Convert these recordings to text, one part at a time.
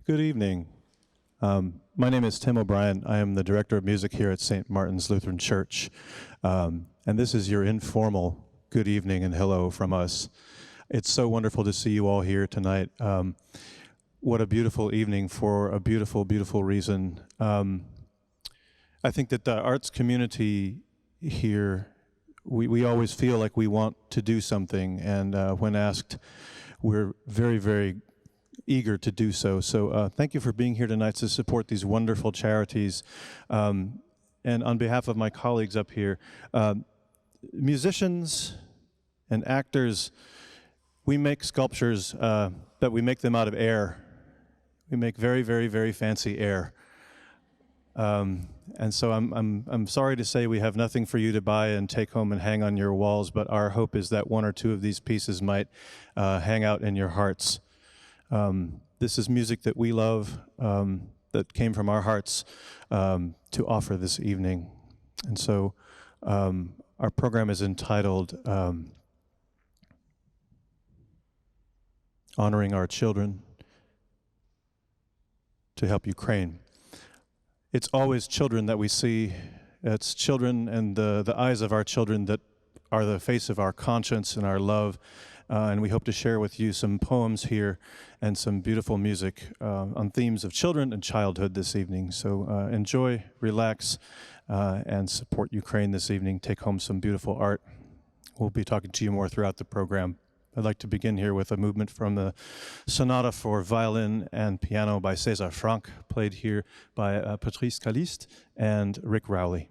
Good evening. My name is Tim O'Brien. I am the Director of Music here at St. Martin's Lutheran Church. And this is your informal good evening and hello from us. It's so wonderful to see you all here tonight. What a beautiful evening for a beautiful, beautiful reason. I think that the arts community here, we always feel like we want to do something, and when asked, we're very, very eager to do so. So thank you for being here tonight to support these wonderful charities. And on behalf of my colleagues up here, musicians and actors, we make sculptures, but we make them out of air. We make very, very, very fancy air. And so I'm sorry to say we have nothing for you to buy and take home and hang on your walls, but our hope is that one or two of these pieces might hang out in your hearts. This is music that we love, that came from our hearts to offer this evening. And so our program is entitled Honoring Our Children to Help Ukraine. It's always children that we see. It's children and the eyes of our children that are the face of our conscience and our love. And we hope to share with you some poems here and some beautiful music on themes of children and childhood this evening. So enjoy, relax, and support Ukraine this evening. Take home some beautiful art. We'll be talking to you more throughout the program. I'd like to begin here with a movement from the Sonata for Violin and Piano by César Franck, played here by Patrice Calixte and Rick Rowley.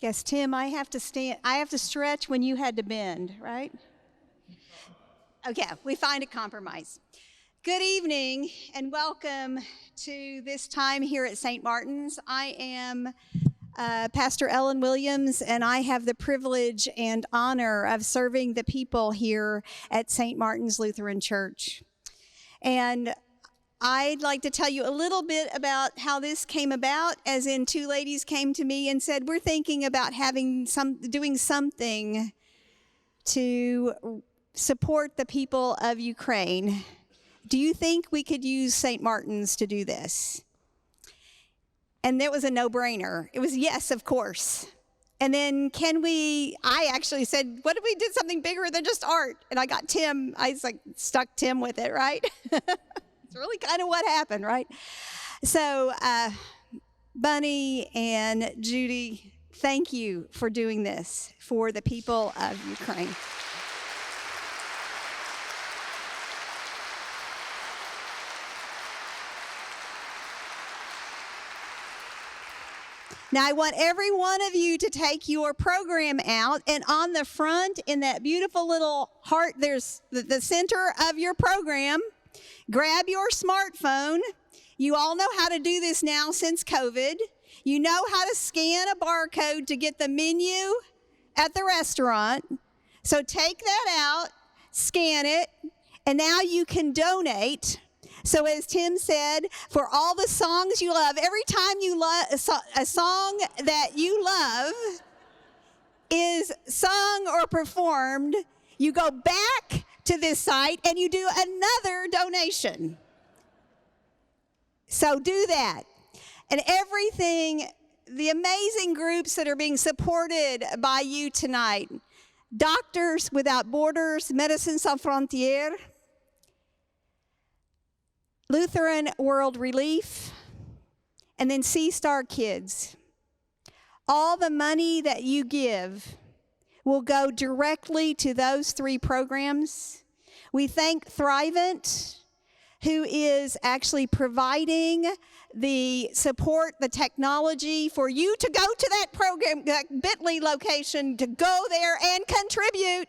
Guess, Tim, I have to stretch when you had to bend, right? Okay, we find a compromise. Good evening and welcome to this time here at St. Martin's. I am Pastor Ellen Williams, and I have the privilege and honor of serving the people here at St. Martin's Lutheran Church. And I'd like to tell you a little bit about how this came about, as in two ladies came to me and said, we're thinking about doing something to support the people of Ukraine. Do you think we could use St. Martin's to do this? And it was a no-brainer. It was yes, of course. And then I actually said, what if we did something bigger than just art? And I got Tim, stuck Tim with it, right? It's really kind of what happened, right? So, Bunny and Judy, thank you for doing this for the people of Ukraine. Now, I want every one of you to take your program out, and on the front, in that beautiful little heart, there's the center of your program. Grab your smartphone. You all know how to do this now since COVID. You know how to scan a barcode to get the menu at the restaurant. So take that out, scan it, and now you can donate. So as Tim said, for all the songs you love, every time you love a song that you love is sung or performed, you go back to this site and you do another donation. So do that. And everything, the amazing groups that are being supported by you tonight, Doctors Without Borders, Médecins Sans Frontières, Lutheran World Relief, and then Sea Star Kids. All the money that you give will go directly to those three programs. We thank Thrivent, who is actually providing the support, the technology for you to go to that program, that Bit.ly location, to go there and contribute.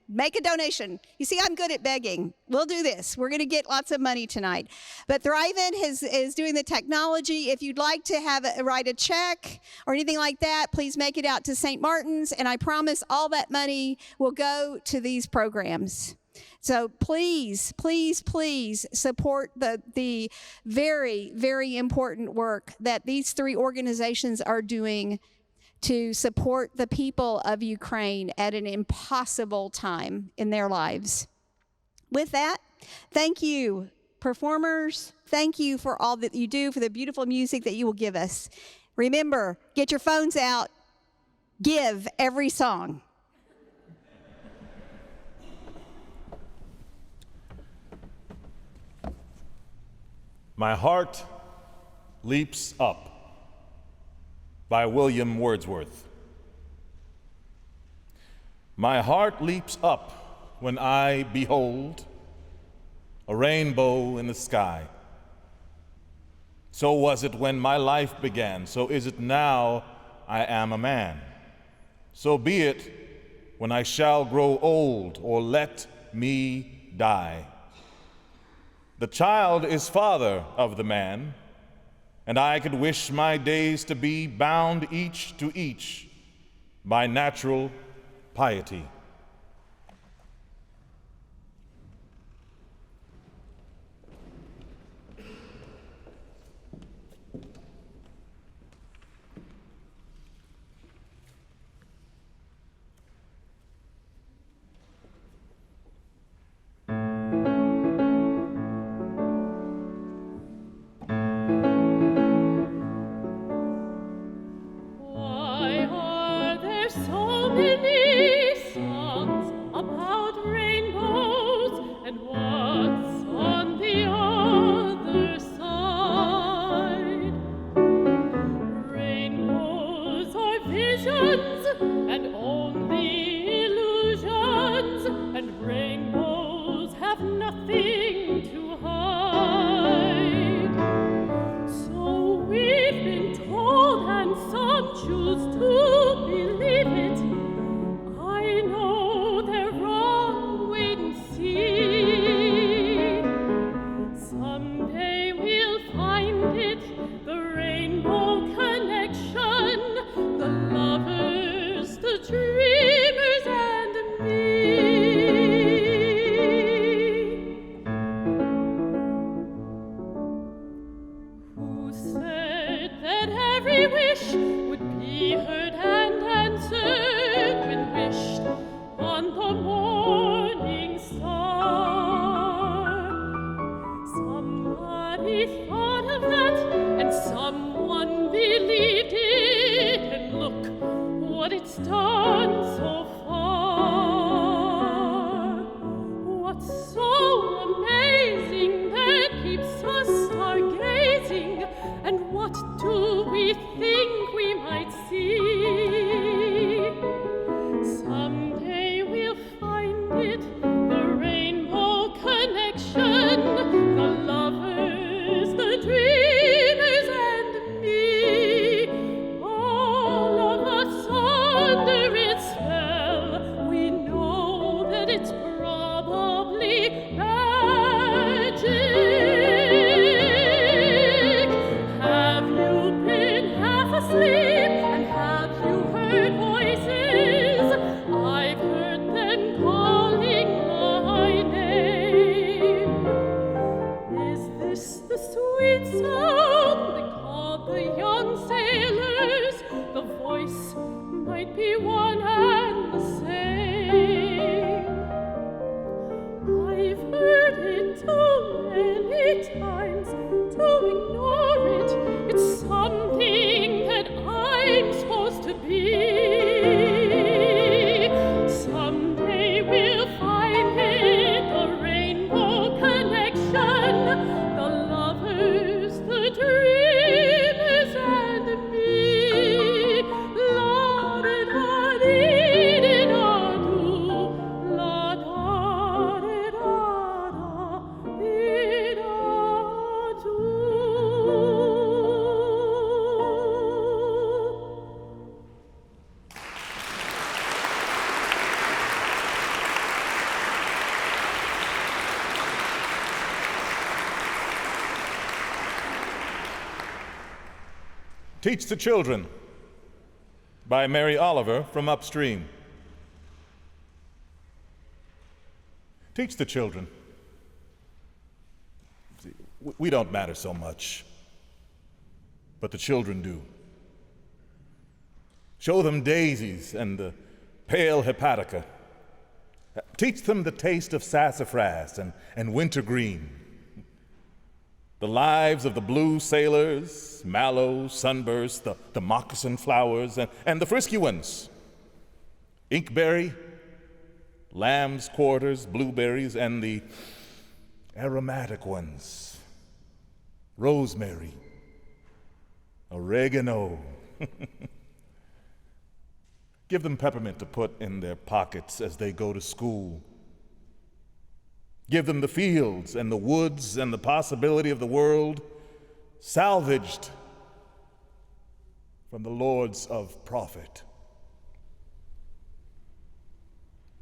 Make a donation. You see, I'm good at begging. We'll do this. We're going to get lots of money tonight. But Thrivent is doing the technology. If you'd like to write a check or anything like that, please make it out to St. Martin's, and I promise all that money will go to these programs. So please, please, please support the very, very important work that these three organizations are doing to support the people of Ukraine at an impossible time in their lives. With that, thank you, performers. Thank you for all that you do, for the beautiful music that you will give us. Remember, get your phones out. Give every song. My Heart Leaps Up by William Wordsworth. My heart leaps up when I behold a rainbow in the sky. So was it when my life began, so is it now I am a man. So be it when I shall grow old, or let me die. The child is father of the man, and I could wish my days to be bound each to each by natural piety. Why are there so many wish would be heard and answered when wished on the morning star. Somebody thought of that, and someone believed it, and look what it's done so far. What's so amazing that keeps us stargazing, and what do we think we might see? Someday we'll find it, the rainbow connection, the lovers, the dreamers, and me. All of us under its spell, we know that it's probably magic. Have you been half asleep, and have you heard voices? I've heard them calling my name. Is this the sweet sound they call the young sailors? The voice might be one and the same. I've heard it too many times to ignore it. It's something that I'm supposed to be. Someday we'll find it, the rainbow connection, the lovers, the dreamers, and me. La-da-da-dee-dee-da-doo, la-da-da-dee-da-doo. Teach the Children by Mary Oliver from Upstream. Teach the children. See, we don't matter so much, but the children do. Show them daisies and the pale hepatica. Teach them the taste of sassafras and wintergreen. The lives of the blue sailors, mallow, sunburst, the moccasin flowers, and the frisky ones. Inkberry, lamb's quarters, blueberries, and the aromatic ones. Rosemary, oregano. Give them peppermint to put in their pockets as they go to school. Give them the fields and the woods and the possibility of the world salvaged from the lords of profit.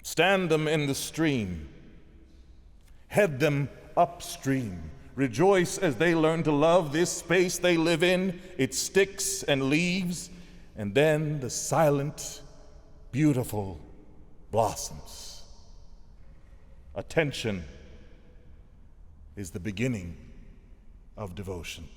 Stand them in the stream. Head them upstream. Rejoice as they learn to love this space they live in, its sticks and leaves, and then the silent, beautiful blossoms. Attention is the beginning of devotion.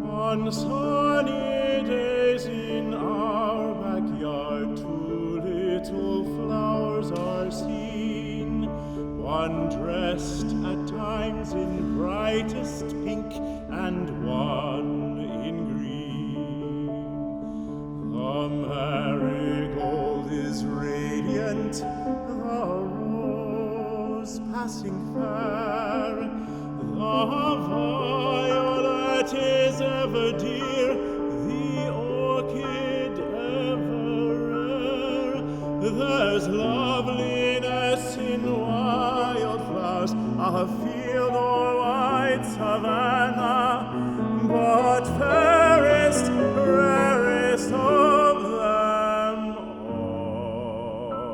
On sunny days in our backyard, two little flowers are seen, one dressed at times in brightest pink and one in green. The marigold is radiant, the rose passing fair, the violet is ever dear, the orchid ever rare. There's loveliness in wildflowers, a field or white savanna, but fairest, rarest of them all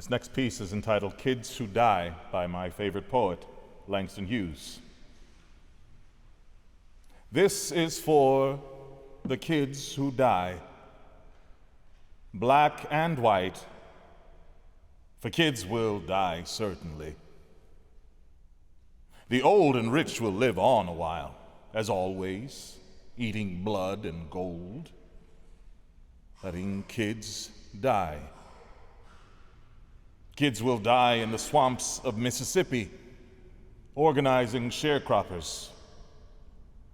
This next piece is entitled Kids Who Die by my favorite poet, Langston Hughes. This is for the kids who die, black and white, for kids will die certainly. The old and rich will live on a while, as always, eating blood and gold, letting kids die. Kids will die in the swamps of Mississippi, organizing sharecroppers.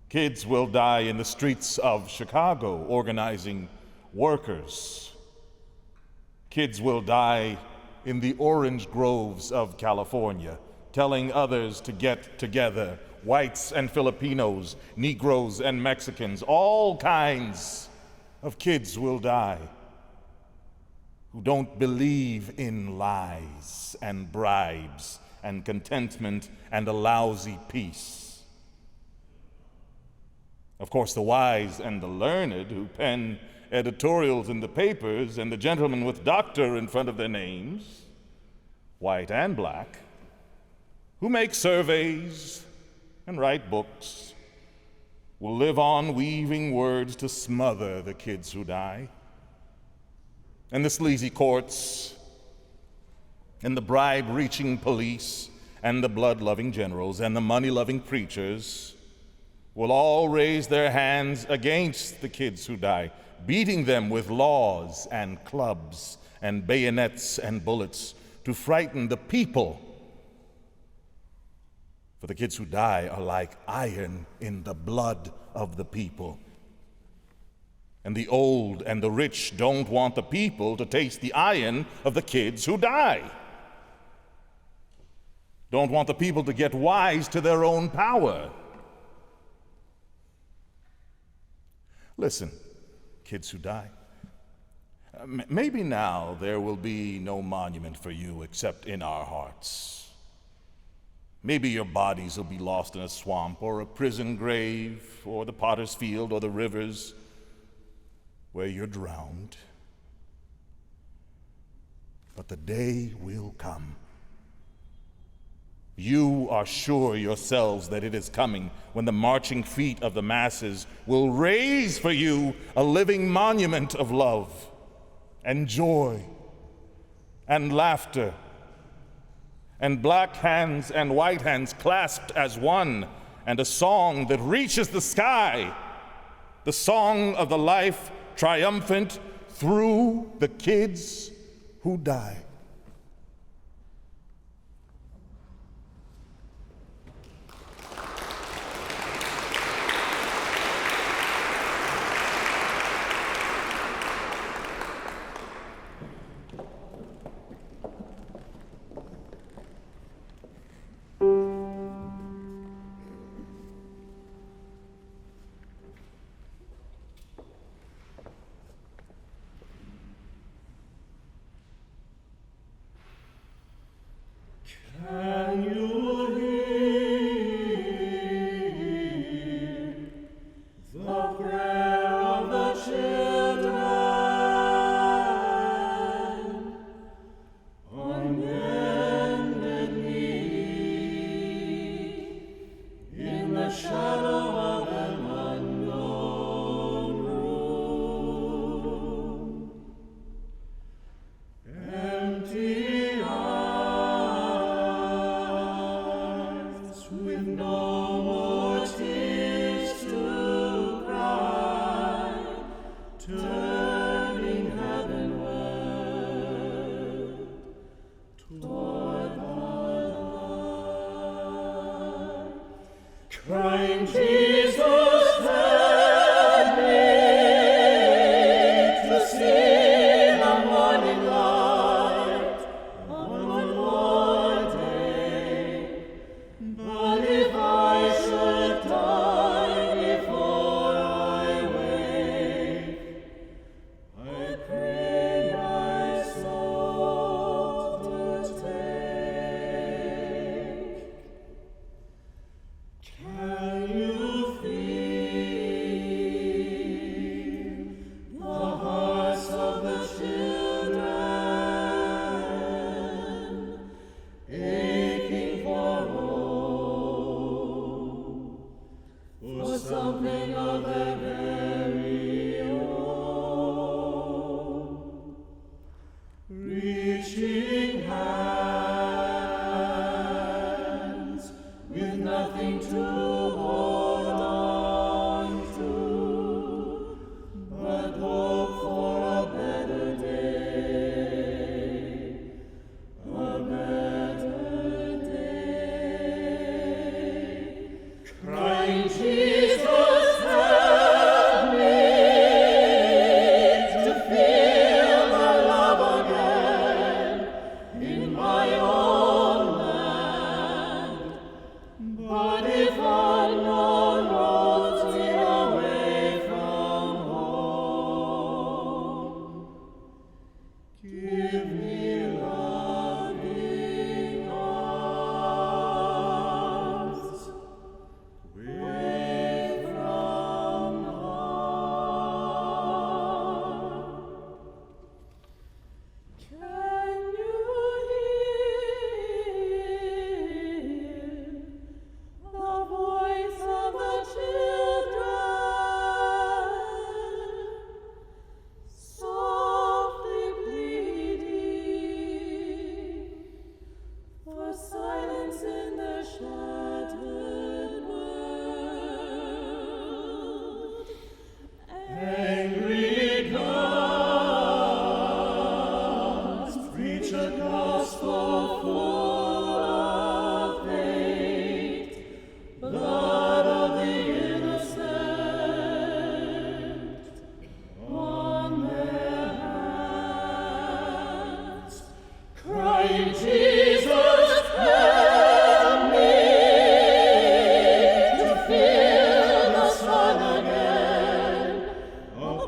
Kids will die in the streets of Chicago, organizing workers. Kids will die in the orange groves of California, telling others to get together, whites and Filipinos, Negroes and Mexicans, all kinds of kids will die who don't believe in lies and bribes and contentment and a lousy peace. Of course, the wise and the learned who pen editorials in the papers and the gentlemen with doctor in front of their names, white and black, who make surveys and write books, will live on weaving words to smother the kids who die. And the sleazy courts, and the bribe-reaching police, and the blood-loving generals, and the money-loving preachers will all raise their hands against the kids who die, beating them with laws and clubs and bayonets and bullets to frighten the people. For the kids who die are like iron in the blood of the people. And the old and the rich don't want the people to taste the iron of the kids who die. Don't want the people to get wise to their own power. Listen, kids who die. Maybe now there will be no monument for you except in our hearts. Maybe your bodies will be lost in a swamp or a prison grave or the potter's field or the rivers where you're drowned. But the day will come. You are sure yourselves that it is coming when the marching feet of the masses will raise for you a living monument of love and joy and laughter and black hands and white hands clasped as one, and a song that reaches the sky, the song of the life triumphant through the kids who die.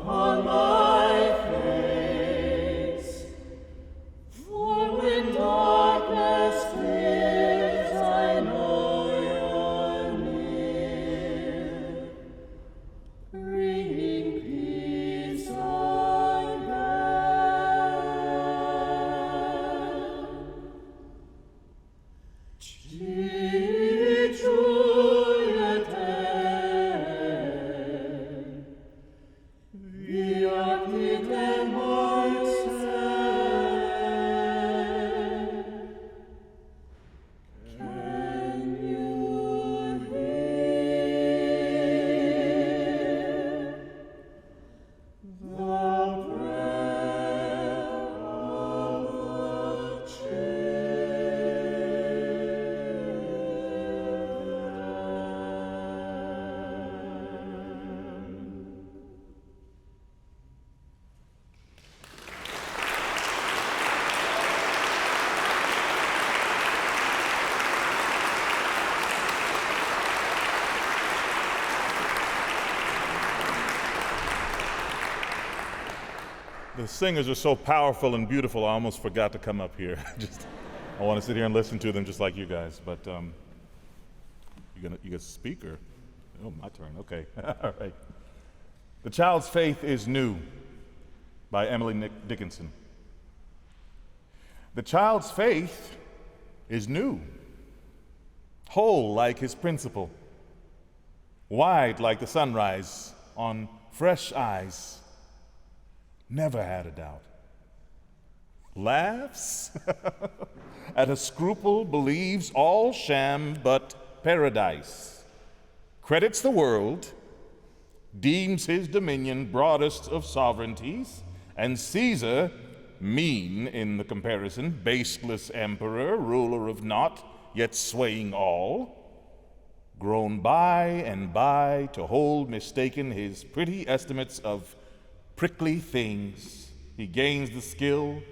upon my face. For when darkness clears, I know you're near, bringing peace again. Julian, via te morse, can you hear the breath of the The singers are so powerful and beautiful, I almost forgot to come up here. I want to sit here and listen to them just like you guys. But you gonna speak or? Oh, my turn. Okay. All right. The Child's Faith is New by Emily Dickinson. The child's faith is new, whole like his principle, wide like the sunrise on fresh eyes. Never had a doubt. Laughs at a scruple, believes all sham but paradise. Credits the world, deems his dominion broadest of sovereignties, and Caesar, mean in the comparison, baseless emperor, ruler of naught, yet swaying all, grown by and by to hold mistaken his pretty estimates of prickly things, he gains the skill,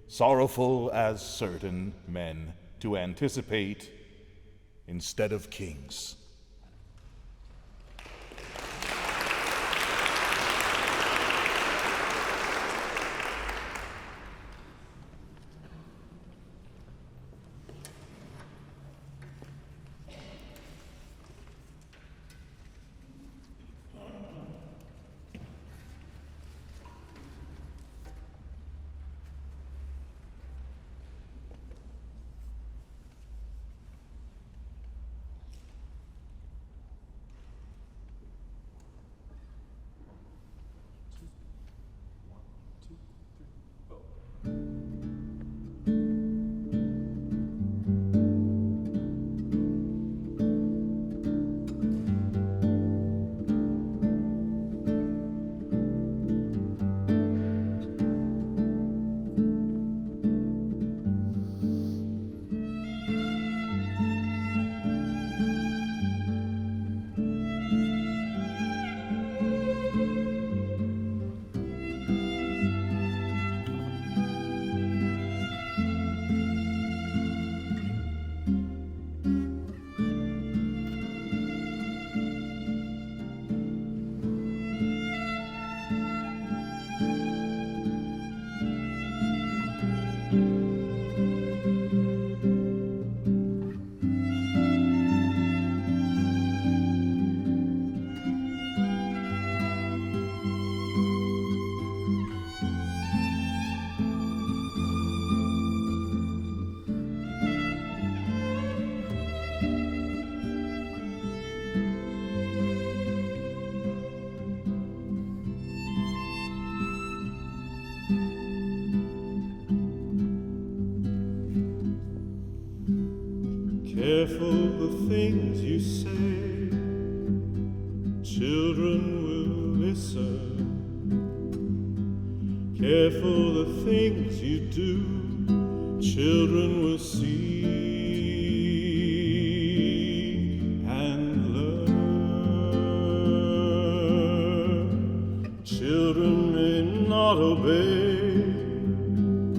sorrowful as certain men, to anticipate instead of kings. Careful the things you say, children will listen. Careful the things you do, children will see and learn. Children may not obey,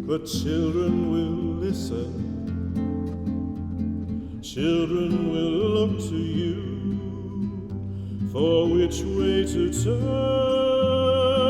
but children will listen. Children will look to you for which way to turn.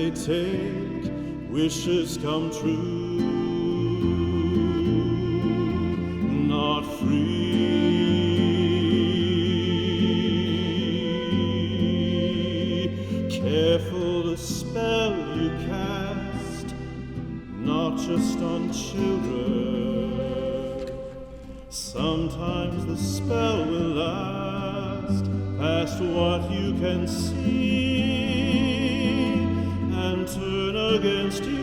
they take, wishes come true, not free. Careful the spell you cast, not just on children. Sometimes the spell will last past what you can see and turn against you.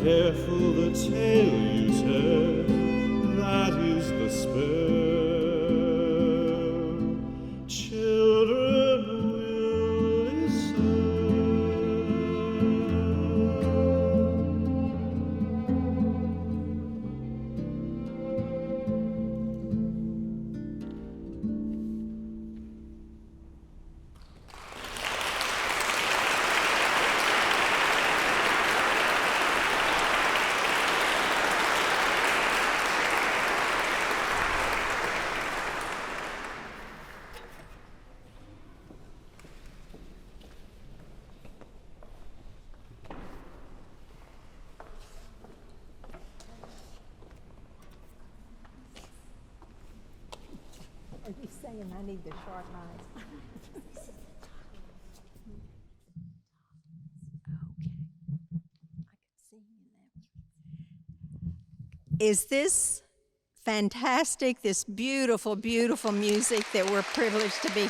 Careful the tale you tell, that is the spell. Children will listen. Are you saying I need the sharp knives? Is this fantastic, this beautiful, beautiful music that we're privileged to be?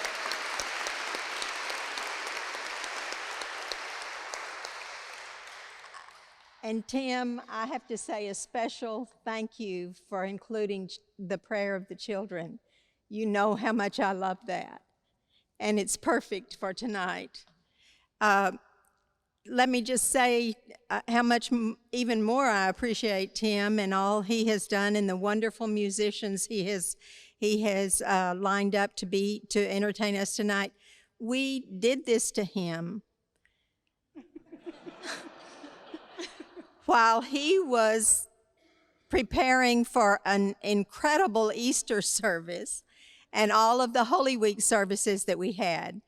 And Tim, I have to say a special thank you for including the prayer of the children. You know how much I love that. And it's perfect for tonight. Let me just say how much even more I appreciate Tim and all he has done and the wonderful musicians he has lined up to entertain us tonight. We did this to him while he was preparing for an incredible Easter service and all of the Holy Week services that we had.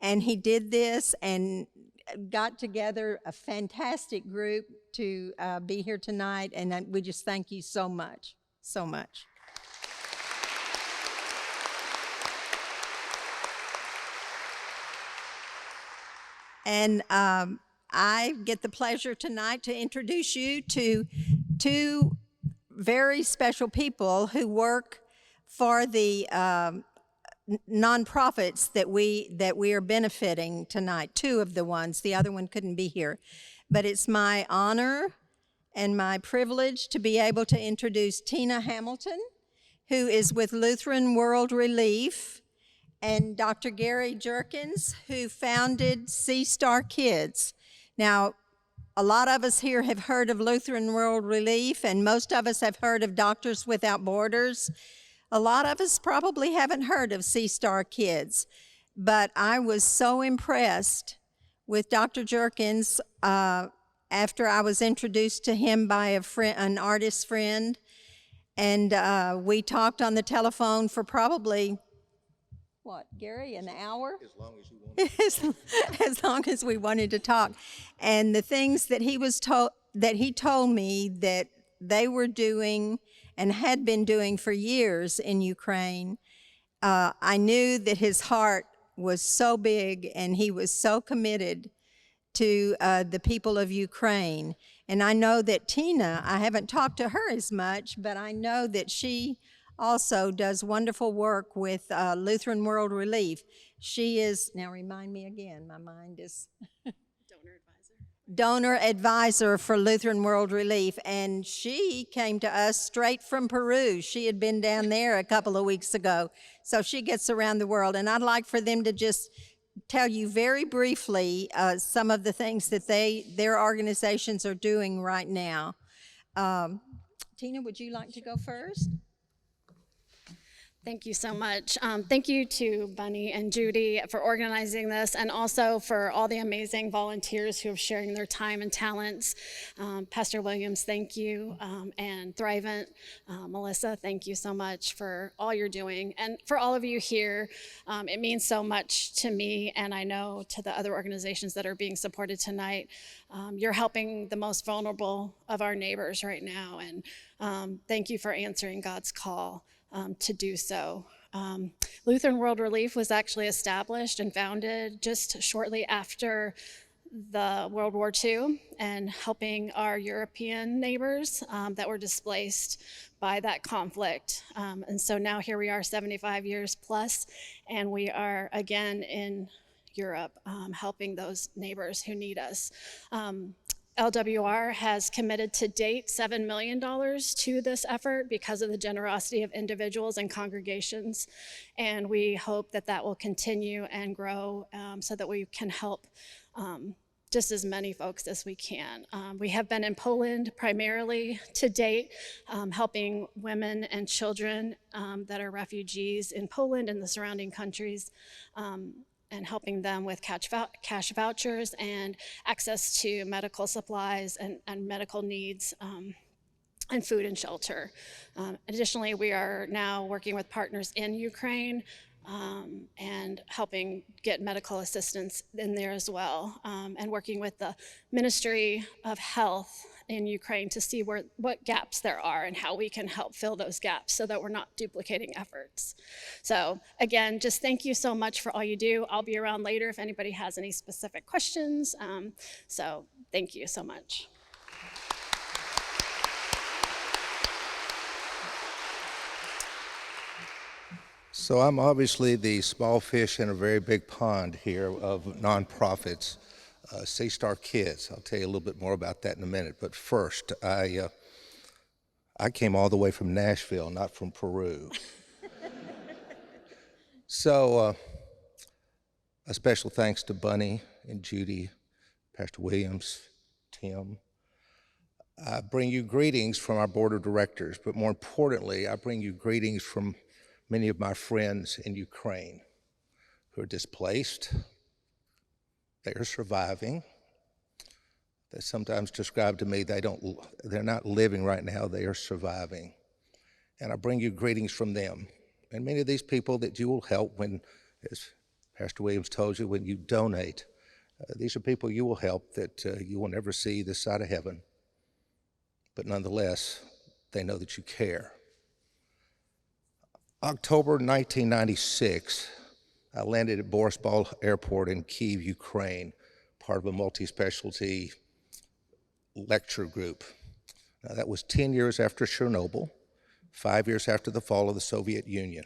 And he did this and got together a fantastic group to be here tonight, and we just thank you so much, so much. And I get the pleasure tonight to introduce you to two very special people who work for the nonprofits that we are benefiting tonight. Two of the ones, the other one couldn't be here. But it's my honor and my privilege to be able to introduce Tina Hamilton, who is with Lutheran World Relief, and Dr. Gary Jerkins, who founded Sea Star Kids. Now, a lot of us here have heard of Lutheran World Relief, and most of us have heard of Doctors Without Borders. A lot of us probably haven't heard of Sea Star Kids, but I was so impressed with Dr. Jerkins after I was introduced to him by an artist friend, and we talked on the telephone for probably, what, Gary, an hour? As long as you want. As long as we wanted to talk. And the things that he told me that they were doing and had been doing for years in Ukraine, I knew that his heart was so big and he was so committed to the people of Ukraine. And I know that Tina, I haven't talked to her as much, but I know that she also does wonderful work with Lutheran World Relief. She is, now remind me again, my mind is... Donor advisor for Lutheran World Relief, and she came to us straight from Peru. She had been down there a couple of weeks ago, so she gets around the world. And I'd like for them to just tell you very briefly some of the things that their organizations are doing right now. Tina, would you like to go first? Thank you so much. Thank you to Bunny and Judy for organizing this, and also for all the amazing volunteers who are sharing their time and talents. Pastor Williams, thank you, and Thrivent, Melissa, thank you so much for all you're doing. And for all of you here, it means so much to me, and I know to the other organizations that are being supported tonight. You're helping the most vulnerable of our neighbors right now, and thank you for answering God's call to do so. Lutheran World Relief was actually established and founded just shortly after the World War II, and helping our European neighbors that were displaced by that conflict. And so now here we are 75 years plus, and we are again in Europe helping those neighbors who need us. LWR has committed to date $7 million to this effort because of the generosity of individuals and congregations. And we hope that that will continue and grow so that we can help just as many folks as we can. We have been in Poland primarily to date, helping women and children that are refugees in Poland and the surrounding countries, and helping them with cash vouchers and access to medical supplies and medical needs, and food and shelter. Additionally, we are now working with partners in Ukraine and helping get medical assistance in there as well, and working with the Ministry of Health in Ukraine to see what gaps there are and how we can help fill those gaps so that we're not duplicating efforts. So again, just thank you so much for all you do. I'll be around later if anybody has any specific questions. So thank you so much. So I'm obviously the small fish in a very big pond here of nonprofits. C-Star Kids, I'll tell you a little bit more about that in a minute. But first, I came all the way from Nashville, not from Peru. So a special thanks to Bunny and Judy, Pastor Williams, Tim. I bring you greetings from our board of directors, but more importantly, I bring you greetings from many of my friends in Ukraine who are displaced. They are surviving. They sometimes describe to me they're not living right now, they are surviving. And I bring you greetings from them. And many of these people that you will help when, as Pastor Williams told you, when you donate, these are people you will help that you will never see this side of heaven. But nonetheless, they know that you care. October 1996, I landed at Boryspil Airport in Kyiv, Ukraine, part of a multi-specialty lecture group. Now, that was 10 years after Chernobyl, 5 years after the fall of the Soviet Union.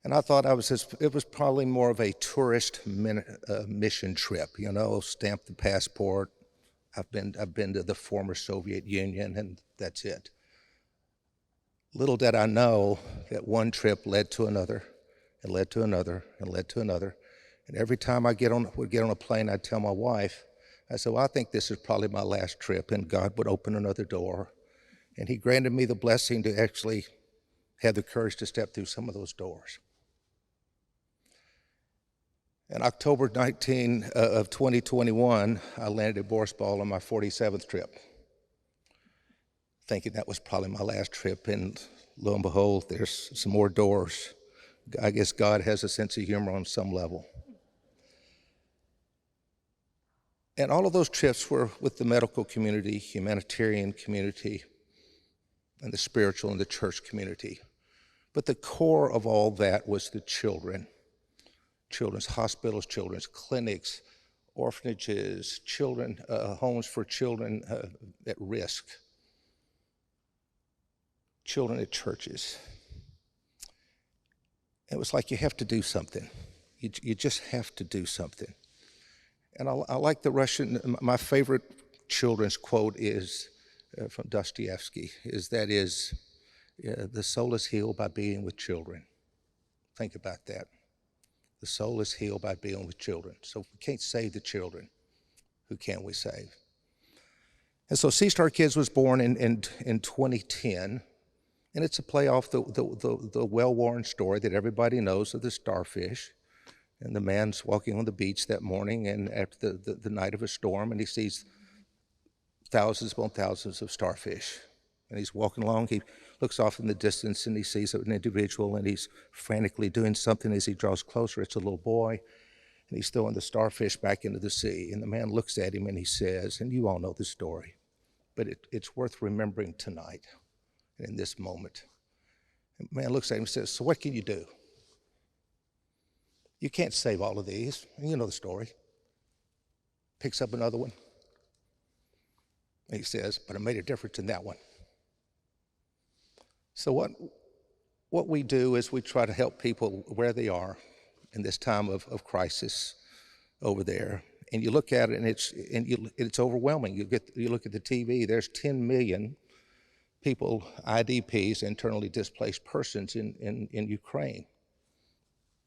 And I thought it was probably more of a tourist mission trip, you know, stamp the passport. I've been to the former Soviet Union, and that's it. Little did I know that one trip led to another, and led to another, and led to another. And every time I would get on a plane, I'd tell my wife, I said, well, I think this is probably my last trip, and God would open another door. And he granted me the blessing to actually have the courage to step through some of those doors. In October 19 of 2021, I landed at Boryspil on my 47th trip, thinking that was probably my last trip, and lo and behold, there's some more doors. I guess God has a sense of humor on some level. And all of those trips were with the medical community, humanitarian community, and the spiritual and the church community. But the core of all that was the children. Children's hospitals, children's clinics, orphanages, homes for children at risk, children at churches. It was like you have to do something. You just have to do something. And I like the Russian, my favorite children's quote is from Dostoevsky, the soul is healed by being with children. Think about that. The soul is healed by being with children. So if we can't save the children, who can we save? And so C-Star Kids was born in 2010 And it's a play off the well-worn story that everybody knows of the starfish. And the man's walking on the beach that morning and after the night of a storm, and he sees thousands upon thousands of starfish. And he's walking along, he looks off in the distance and he sees an individual and he's frantically doing something. As he draws closer, it's a little boy, and he's throwing the starfish back into the sea. And the man looks at him and he says, and you all know the story, but it's worth remembering tonight and in this moment. And the man looks at him and says, so what can you do? You can't save all of these. And you know the story. Picks up another one. And he says, but I made a difference in that one. So what we do is we try to help people where they are in this time of crisis over there. And you look at it and it's overwhelming. You look at the TV, there's 10 million people, IDPs, internally displaced persons in Ukraine.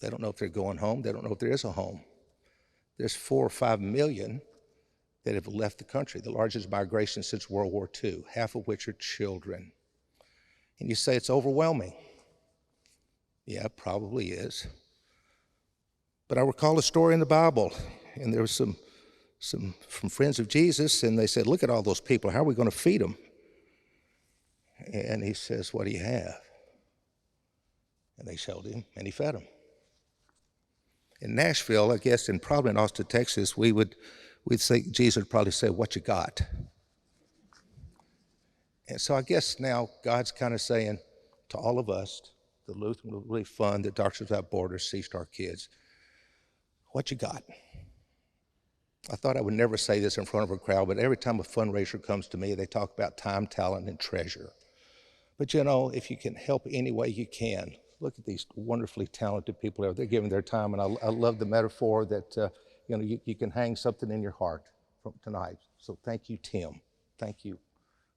They don't know if they're going home. They don't know if there is a home. There's 4 or 5 million that have left the country, the largest migration since World War II, half of which are children. And you say it's overwhelming. Yeah, it probably is. But I recall a story in the Bible, and there was some from friends of Jesus, and they said, look at all those people. How are we going to feed them? And he says, what do you have? And they showed him, and he fed them. In Nashville, I guess, and probably in Austin, Texas, we'd say, Jesus would probably say, what you got? And so I guess now God's kind of saying to all of us, the Lutheran Relief Fund, the Doctors Without Borders, C-Star Kids, what you got? I thought I would never say this in front of a crowd, but every time a fundraiser comes to me, they talk about time, talent, and treasure. But you know, if you can help any way you can, look at these wonderfully talented people there. They're giving their time, and I love the metaphor that you can hang something in your heart from tonight. So thank you, Tim. Thank you,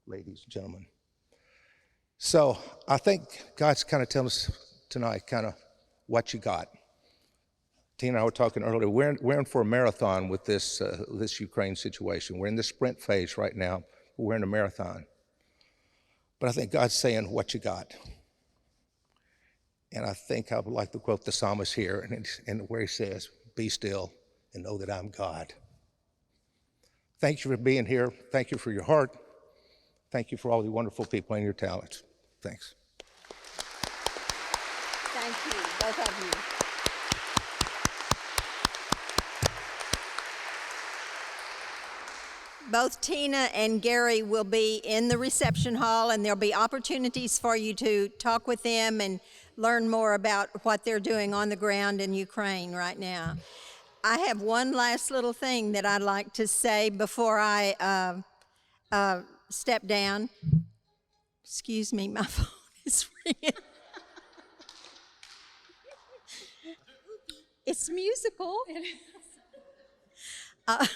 ladies and gentlemen. So I think God's kind of telling us tonight kind of what you got. Tina and I were talking earlier. We're in for a marathon with this Ukraine situation. We're in the sprint phase right now. We're in a marathon. But I think God's saying what you got. And I think I would like to quote the psalmist here, and where he says, be still and know that I'm God. Thank you for being here. Thank you for your heart. Thank you for all the wonderful people and your talents. Thanks. Thank you, both of you. Both Tina and Gary will be in the reception hall, and there'll be opportunities for you to talk with them and learn more about what they're doing on the ground in Ukraine right now. I have one last little thing that I'd like to say before I step down. Excuse me, my phone is ringing. It's musical. Oh,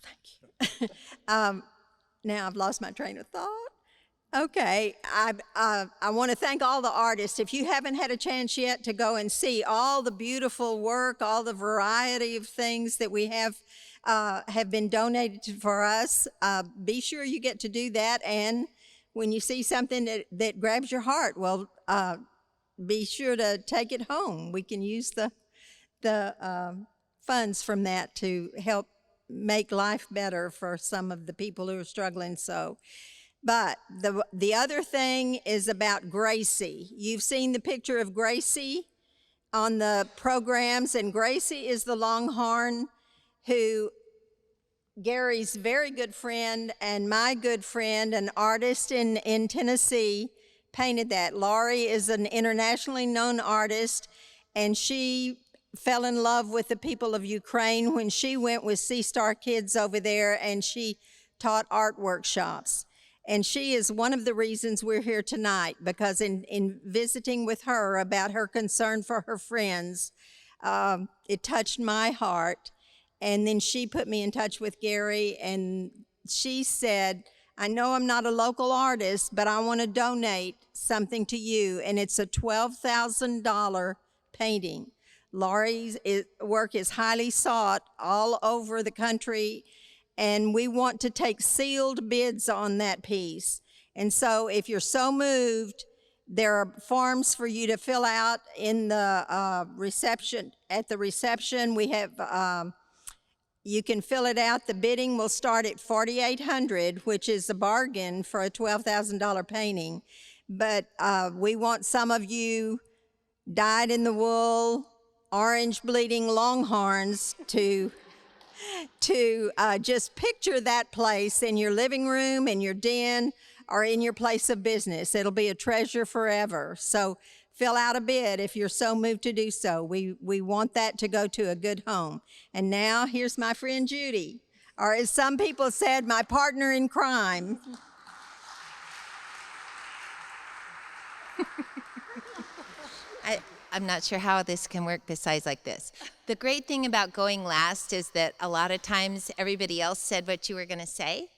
thank you. Now I've lost my train of thought. Okay, I want to thank all the artists. If you haven't had a chance yet to go and see all the beautiful work, all the variety of things that we have been donated for us, be sure you get to do that. And when you see something that grabs your heart, well, be sure to take it home. We can use the funds from that to help make life better for some of the people who are struggling. But the other thing is about Gracie. You've seen the picture of Gracie on the programs, and Gracie is the Longhorn who Gary's very good friend and my good friend, an artist in Tennessee, painted that. Laurie is an internationally known artist, and she fell in love with the people of Ukraine when she went with C-Star Kids over there, and she taught art workshops. And she is one of the reasons we're here tonight, because in visiting with her about her concern for her friends, it touched my heart. And then she put me in touch with Gary, and she said, I know I'm not a local artist, but I want to donate something to you, and it's a $12,000 painting. Laurie's work is highly sought all over the country, and we want to take sealed bids on that piece. And so if you're so moved, there are forms for you to fill out in the reception. At the reception, we have, you can fill it out. The bidding will start at $4,800, which is a bargain for a $12,000 painting. But we want some of you dyed-in-the-wool, orange bleeding longhorns to just picture that place in your living room, in your den, or in your place of business. It'll be a treasure forever. So fill out a bid if you're so moved to do so. We want that to go to a good home. And now here's my friend Judy, or as some people said, my partner in crime. I'm not sure how this can work besides like this. The great thing about going last is that a lot of times everybody else said what you were going to say.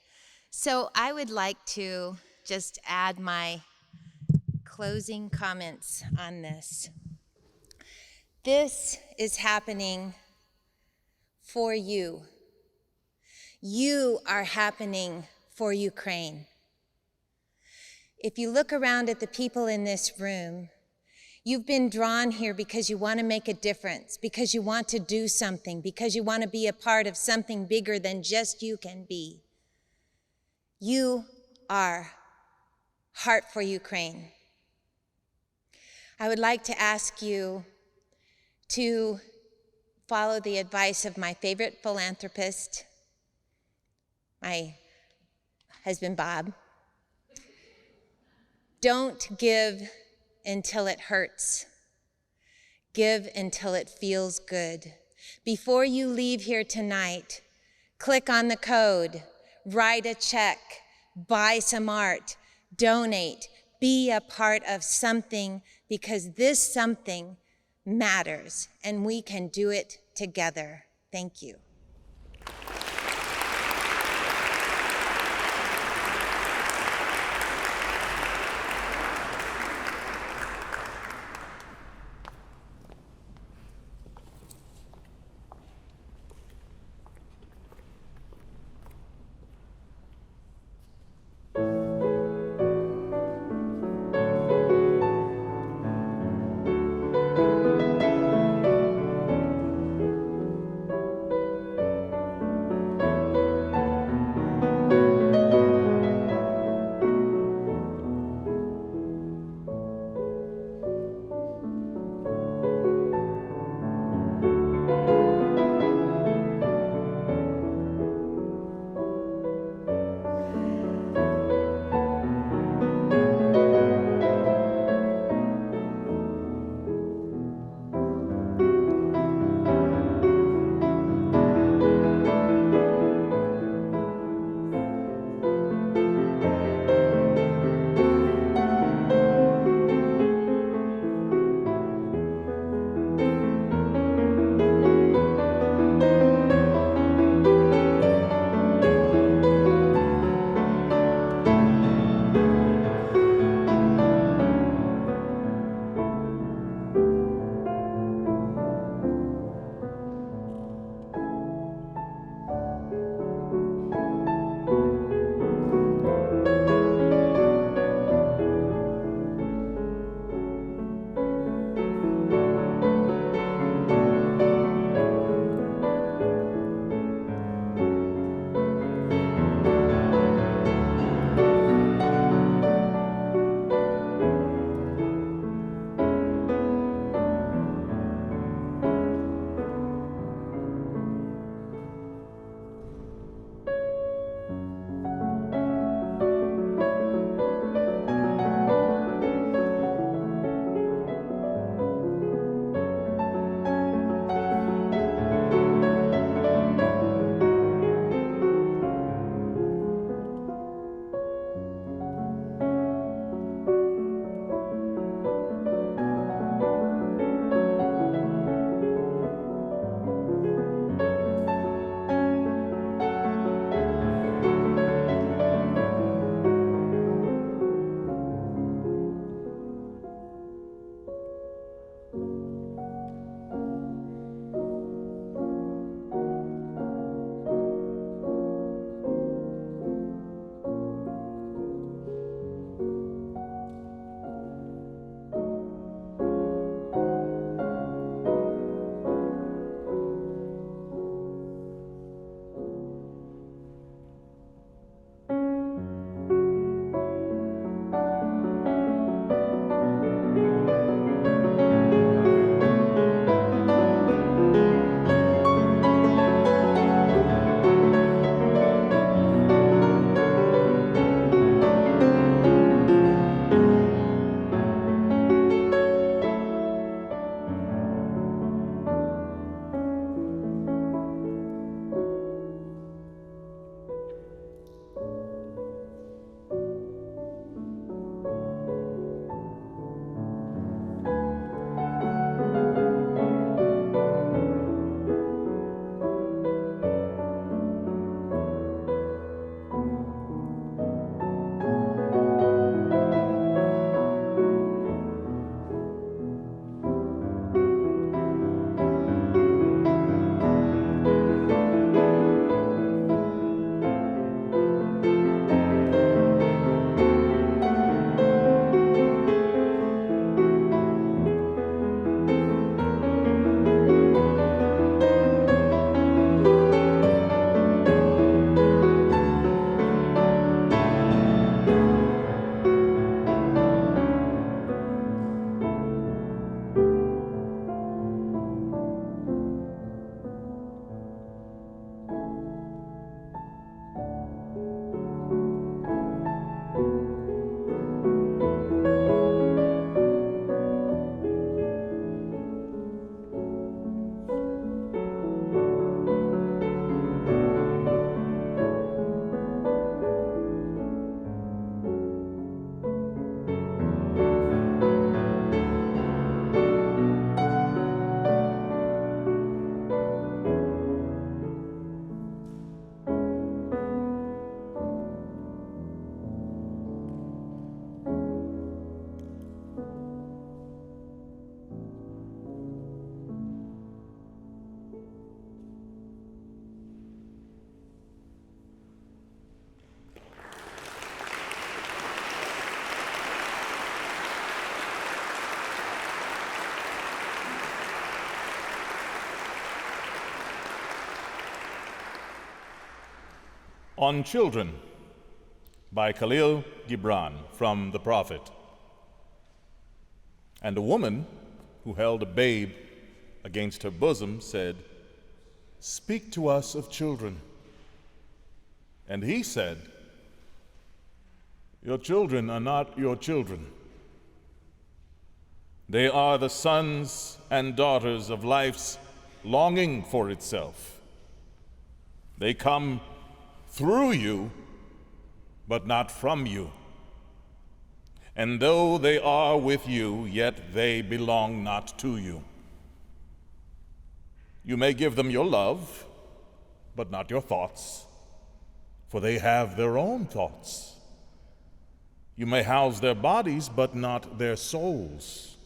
So I would like to just add my closing comments on this. This is happening for you. You are happening for Ukraine. If you look around at the people in this room, you've been drawn here because you want to make a difference, because you want to do something, because you want to be a part of something bigger than just you can be. You are Heart for Ukraine. I would like to ask you to follow the advice of my favorite philanthropist, my husband Bob. Don't give until it hurts. Give until it feels good. Before you leave here tonight, click on the code, write a check, buy some art, donate, be a part of something, because this something matters and we can do it together. Thank you. on Children by Khallil Gibran from the Prophet. And a woman who held a babe against her bosom said, "Speak to us of children." And he said, "Your children are not your children. They are the sons and daughters of life's longing for itself. They come through you, but not from you. And though they are with you, yet they belong not to you. You may give them your love, but not your thoughts, for they have their own thoughts. You may house their bodies, but not their souls,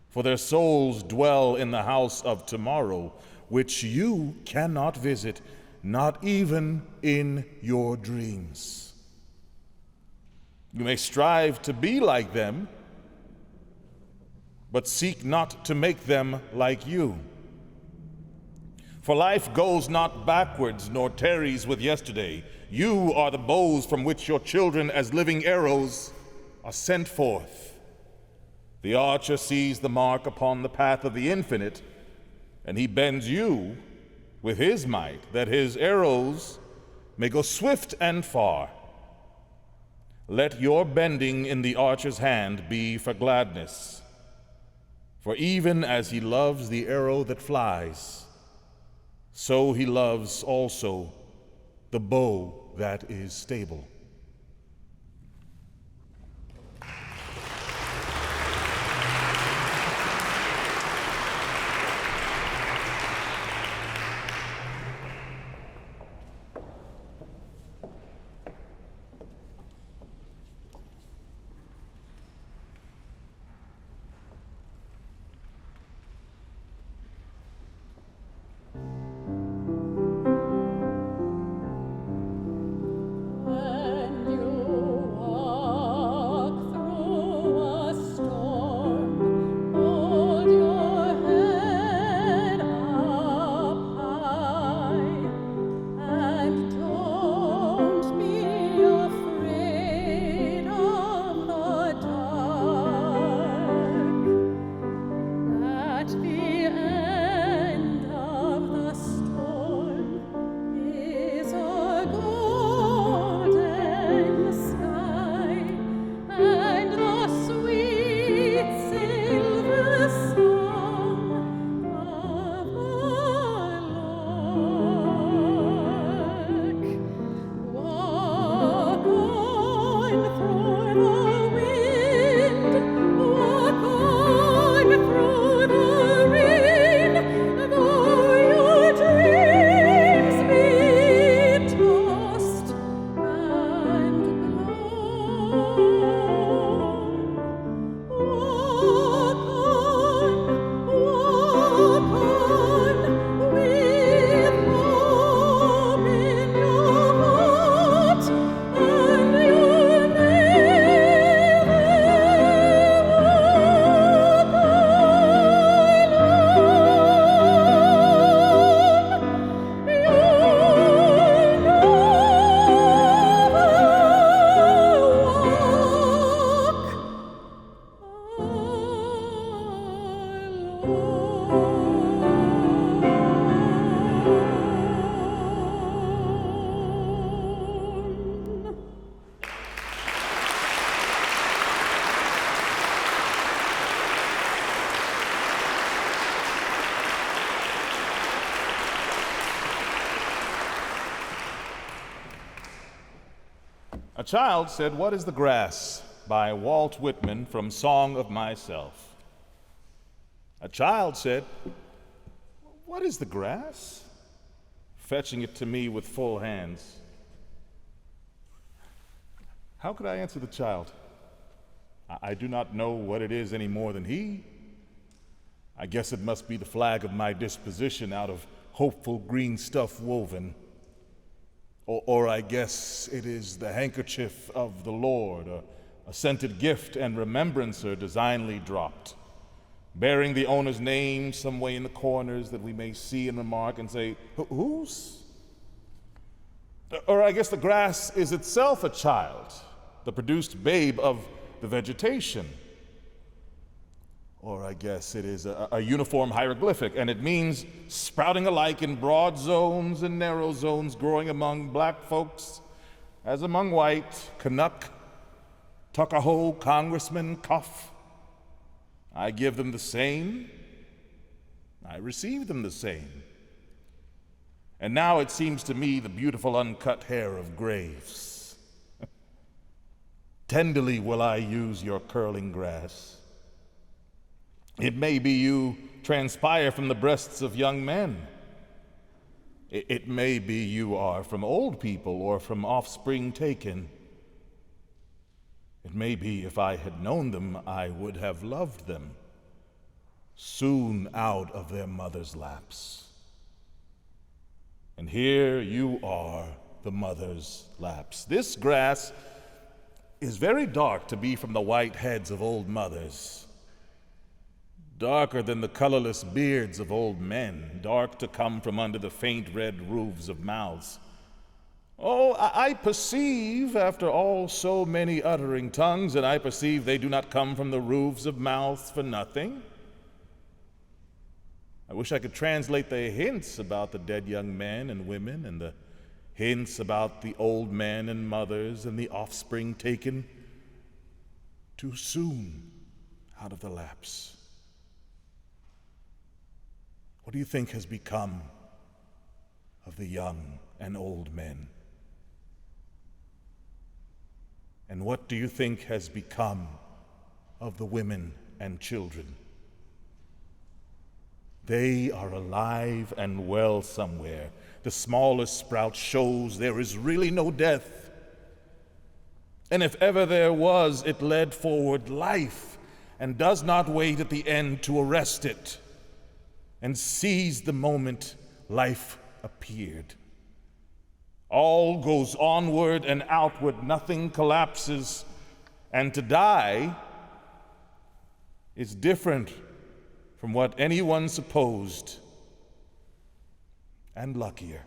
for their souls dwell in the house of tomorrow, which you cannot visit, not even in your dreams. You may strive to be like them, but seek not to make them like you. For life goes not backwards, nor tarries with yesterday. You are the bows from which your children, as living arrows, are sent forth. The archer sees the mark upon the path of the infinite, and he bends you with his might, that his arrows may go swift and far. Let your bending in the archer's hand be for gladness. For even as he loves the arrow that flies, so he loves also the bow that is stable. A child said, "What is the grass?" by Walt Whitman from Song of Myself. A child said, "What is the grass?" fetching it to me with full hands. How could I answer the child? I do not know what it is any more than he. I guess it must be the flag of my disposition out of hopeful green stuff woven. Or I guess it is the handkerchief of the Lord, a scented gift and remembrancer designedly dropped, bearing the owner's name some way in the corners that we may see and remark and say, "Whose?" Or I guess the grass is itself a child, the produced babe of the vegetation. Or I guess it is a uniform hieroglyphic, and it means sprouting alike in broad zones and narrow zones, growing among black folks as among white, Canuck, Tuckahoe, Congressman, Cuff. I give them the same, I receive them the same. And now it seems to me the beautiful uncut hair of graves. Tenderly will I use your curling grass. It may be you transpire from the breasts of young men. It may be you are from old people or from offspring taken. It may be if I had known them, I would have loved them, soon out of their mother's laps. And here you are, the mother's laps. This grass is very dark to be from the white heads of old mothers, darker than the colorless beards of old men, dark to come from under the faint red roofs of mouths. Oh, I perceive, after all so many uttering tongues, and I perceive they do not come from the roofs of mouths for nothing. I wish I could translate the hints about the dead young men and women, and the hints about the old men and mothers and the offspring taken too soon out of the laps. What do you think has become of the young and old men? And what do you think has become of the women and children? They are alive and well somewhere. The smallest sprout shows there is really no death. And if ever there was, it led forward life and does not wait at the end to arrest it and seize the moment life appeared. All goes onward and outward, nothing collapses, and to die is different from what anyone supposed, and luckier.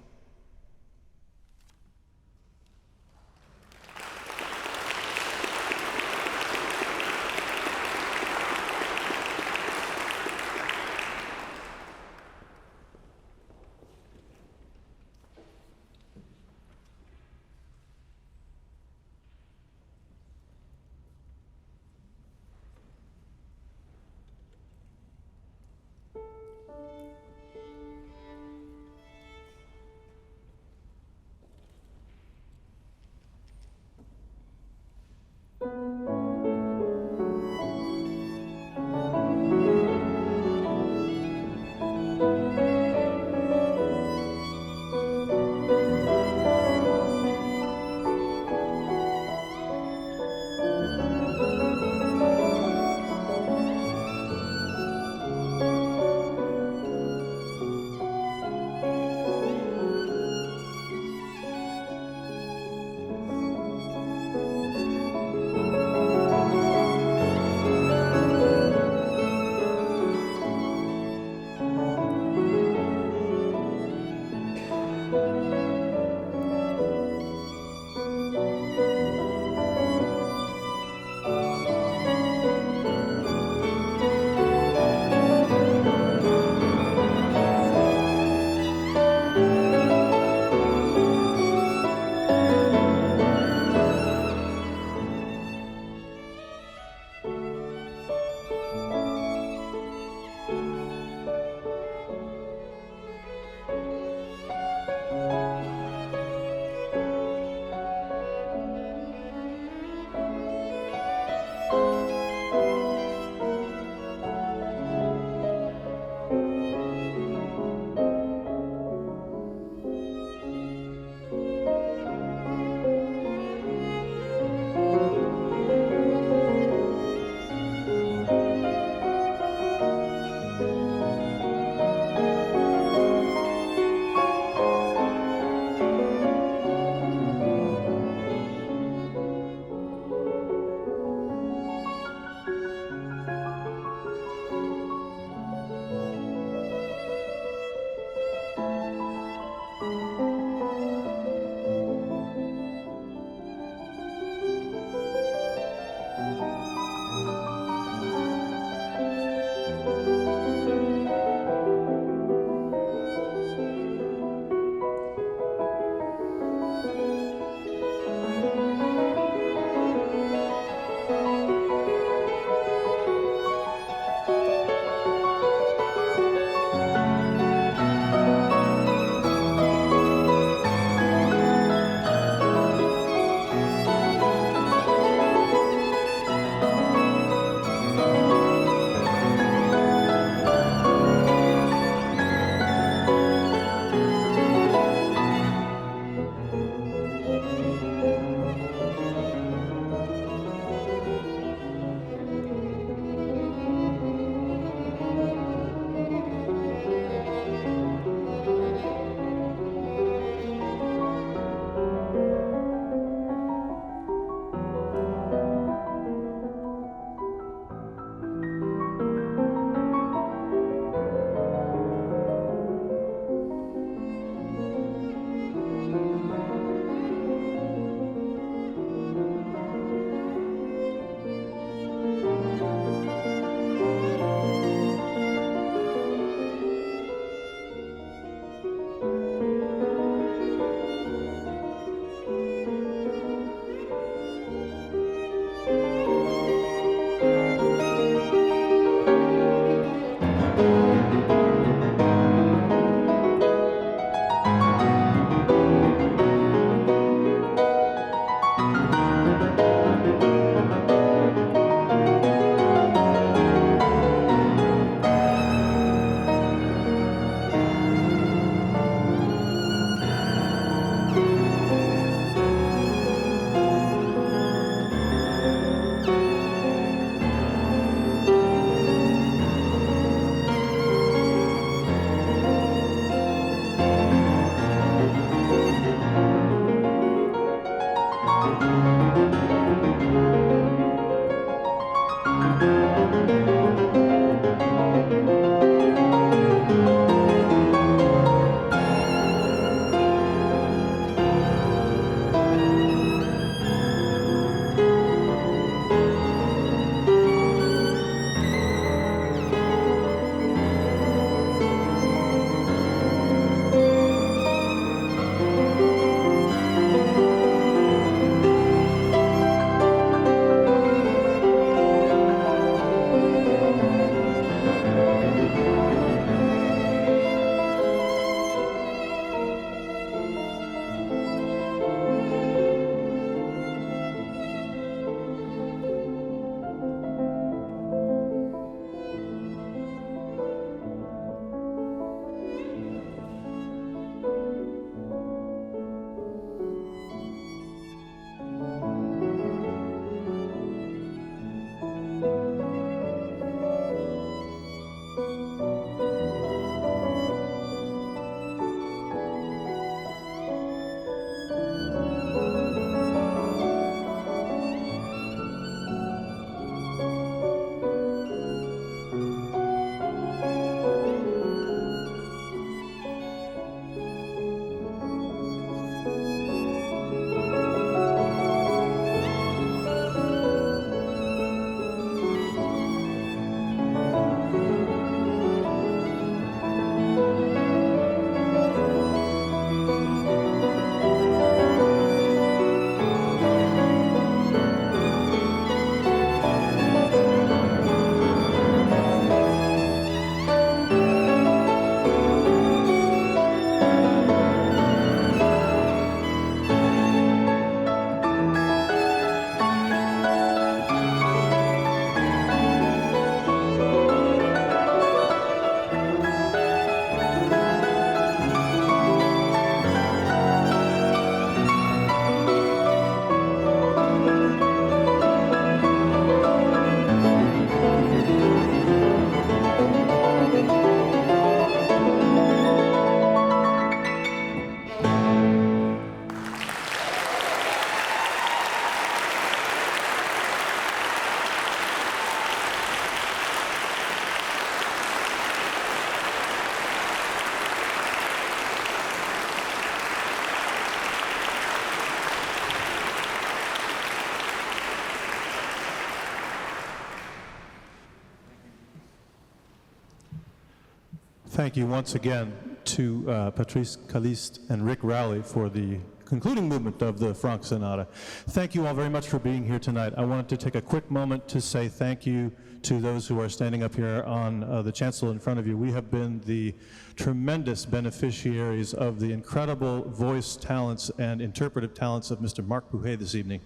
Thank you once again to Patrice, Calixte, and Rick Rowley for the concluding movement of the Franck Sonata. Thank you all very much for being here tonight. I wanted to take a quick moment to say thank you to those who are standing up here on the chancel in front of you. We have been the tremendous beneficiaries of the incredible voice talents and interpretive talents of Mr. Marc Pouhé this evening.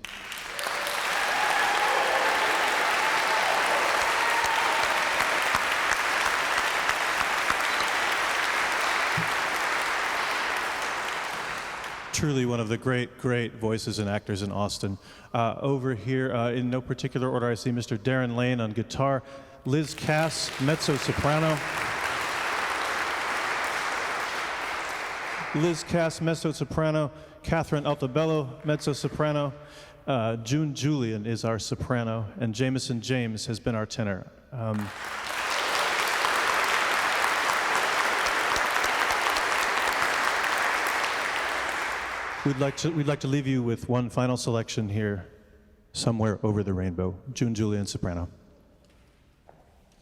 Truly one of the great voices and actors in Austin. Over here, in no particular order, I see Mr. Darin Layne on guitar, Liz Cass, mezzo-soprano. Liz Cass, mezzo-soprano, Katherine Altobello, mezzo-soprano. Julian is our soprano, and Jameson James has been our tenor. We'd like to leave you with one final selection here, Somewhere Over the Rainbow, Julian soprano.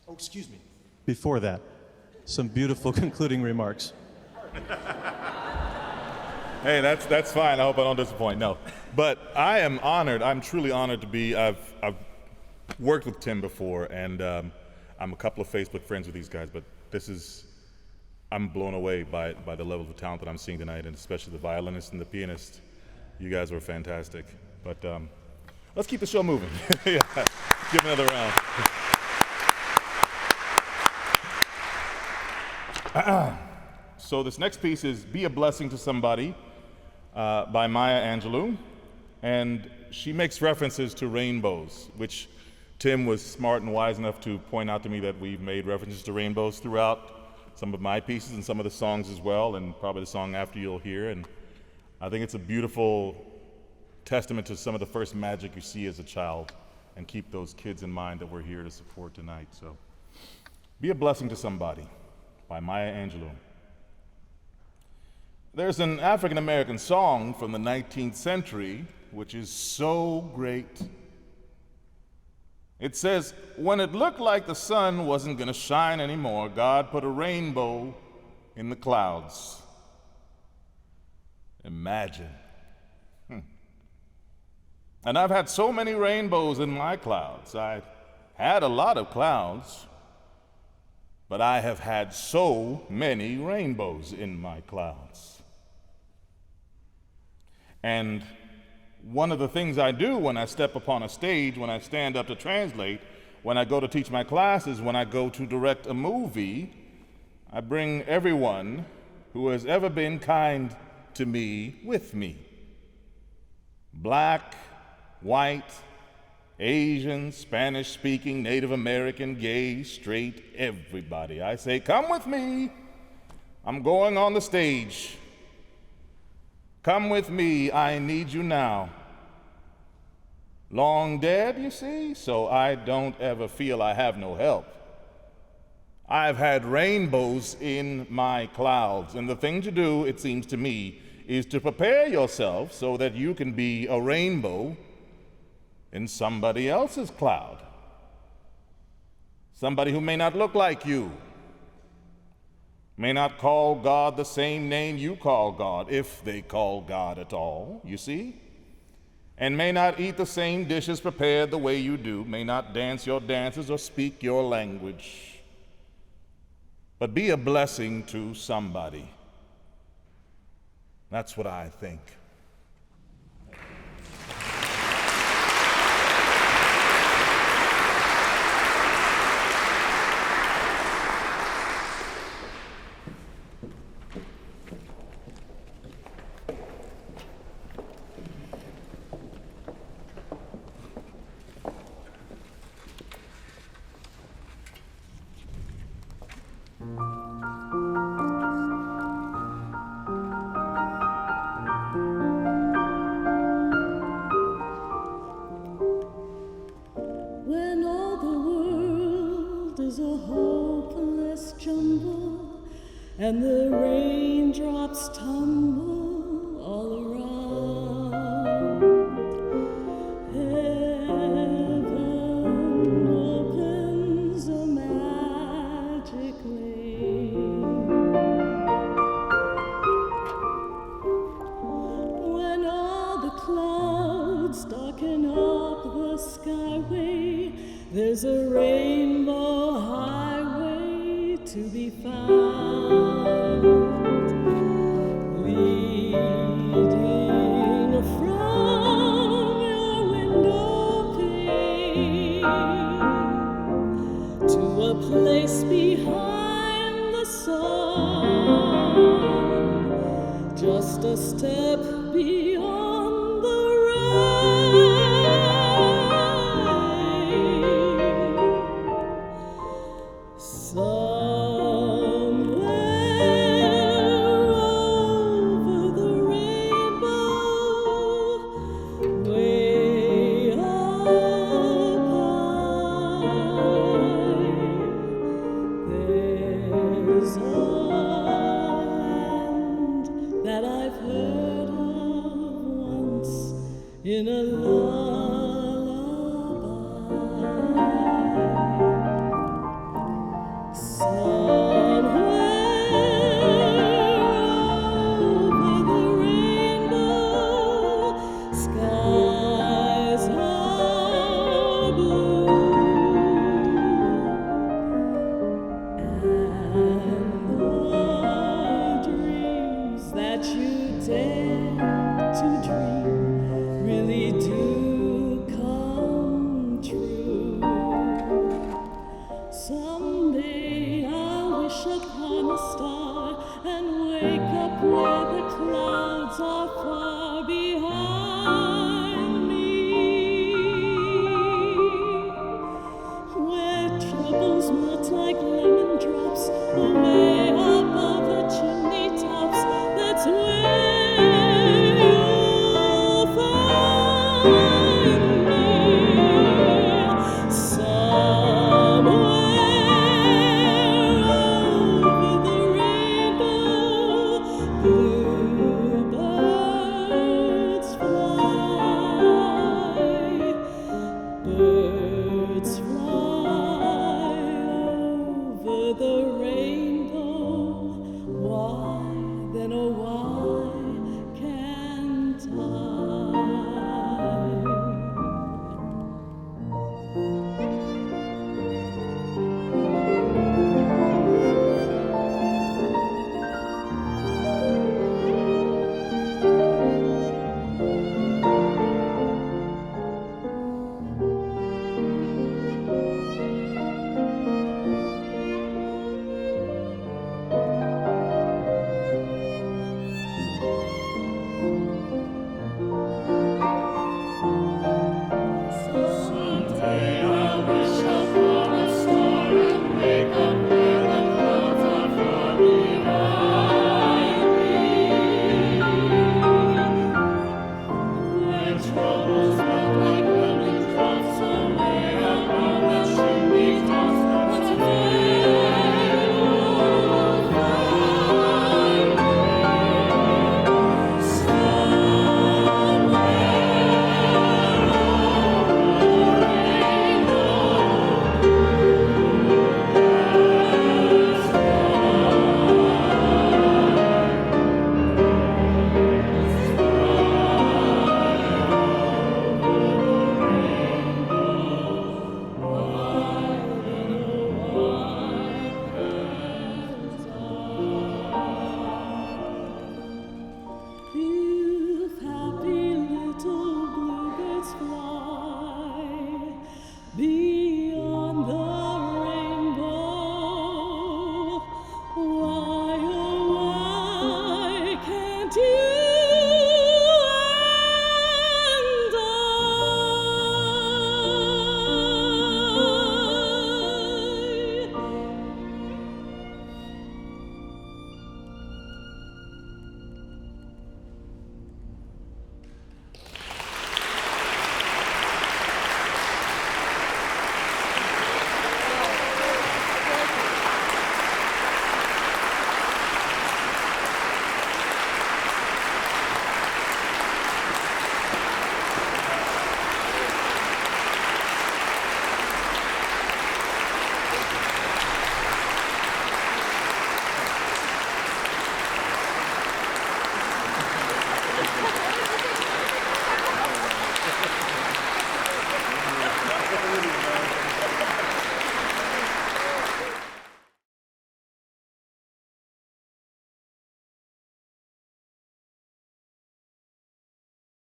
Oh, excuse me. Before that, some beautiful concluding remarks. Hey, that's fine. I hope I don't disappoint. No, but I am honored. I'm truly honored to be. I've worked with Tim before, and I'm a couple of Facebook friends with these guys. But I'm blown away by the level of talent that I'm seeing tonight, and especially the violinist and the pianist. You guys were fantastic. But let's keep the show moving. Yeah. Give another round. So this next piece is Be a Blessing to Somebody by Maya Angelou. And she makes references to rainbows, which Tim was smart and wise enough to point out to me that we've made references to rainbows throughout some of my pieces and some of the songs as well, and probably the song after you'll hear. And I think it's a beautiful testament to some of the first magic you see as a child, and keep those kids in mind that we're here to support tonight. So, Be a Blessing to Somebody by Maya Angelou. There's an African-American song from the 19th century which is so great. It says, when it looked like the sun wasn't going to shine anymore, God put a rainbow in the clouds. Imagine. And I've had so many rainbows in my clouds. I had a lot of clouds, but I have had so many rainbows in my clouds. And one of the things I do when I step upon a stage, when I stand up to translate, when I go to teach my classes, when I go to direct a movie, I bring everyone who has ever been kind to me with me. Black, white, Asian, Spanish-speaking, Native American, gay, straight, everybody. I say, come with me. I'm going on the stage. Come with me, I need you now. Long dead, you see, so I don't ever feel I have no help. I've had rainbows in my clouds, and the thing to do, it seems to me, is to prepare yourself so that you can be a rainbow in somebody else's cloud. Somebody who may not look like you, may not call God the same name you call God, if they call God at all, you see, and may not eat the same dishes prepared the way you do, may not dance your dances or speak your language, but be a blessing to somebody. That's what I think. And the raindrops tumble all around. Heaven opens a magic lane. There's a rainbow highway to be found, leading from your window pane to a place behind the sun, just a step beyond the rain. In a lullaby, somewhere over the rainbow, skies are blue, and the dreams that you dare to dream really do come true. Someday I'll wish upon a star and wake up where the clouds are far behind me, where troubles melt like lemon drops away above the chimney tops. That's where you'll find